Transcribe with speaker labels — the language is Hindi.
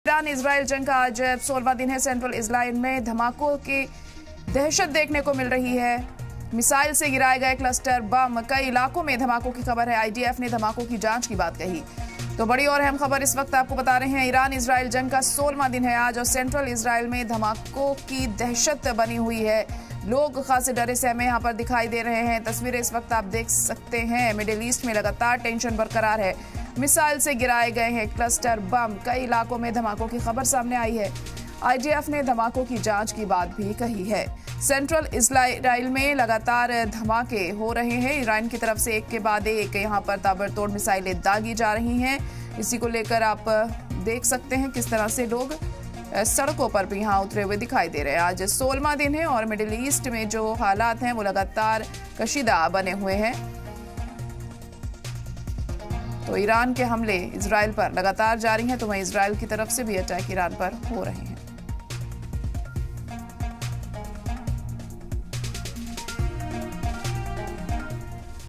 Speaker 1: ईरान इजराइल जंग का आज 16वां दिन है। सेंट्रल इजराइल में धमाकों की दहशत देखने को मिल रही है। मिसाइल से गिराए गए क्लस्टर बम, कई इलाकों में धमाकों की खबर है। आईडीएफ ने धमाकों की जांच की बात कही। तो बड़ी और अहम खबर इस वक्त आपको बता रहे हैं। ईरान इजराइल जंग का 16वां दिन है आज और सेंट्रल इजराइल में धमाकों की दहशत बनी हुई है। लोग खासे डरे सहमे यहाँ पर दिखाई दे रहे हैं। तस्वीरें इस वक्त आप देख सकते हैं। मिडिल ईस्ट में लगातार टेंशन बरकरार है। मिसाइल से गिराए गए हैं क्लस्टर बम, कई इलाकों में धमाकों की खबर सामने आई है। आईडीएफ ने धमाकों की जांच की बात भी कही है। सेंट्रल इजराइल में लगातार धमाके हो रहे हैं। ईरान की तरफ से एक के बाद एक यहाँ पर ताबड़तोड़ मिसाइलें दागी जा रही हैं। इसी को लेकर आप देख सकते हैं किस तरह से लोग सड़कों पर भी यहाँ उतरे हुए दिखाई दे रहे हैं। आज 16वां दिन है और मिडिल ईस्ट में जो हालात हैं वो लगातार कशीदा बने हुए हैं। तो ईरान के हमले इजराइल पर लगातार जारी हैं, तो वहीं इजराइल की तरफ से भी अटैक ईरान पर हो रहे हैं।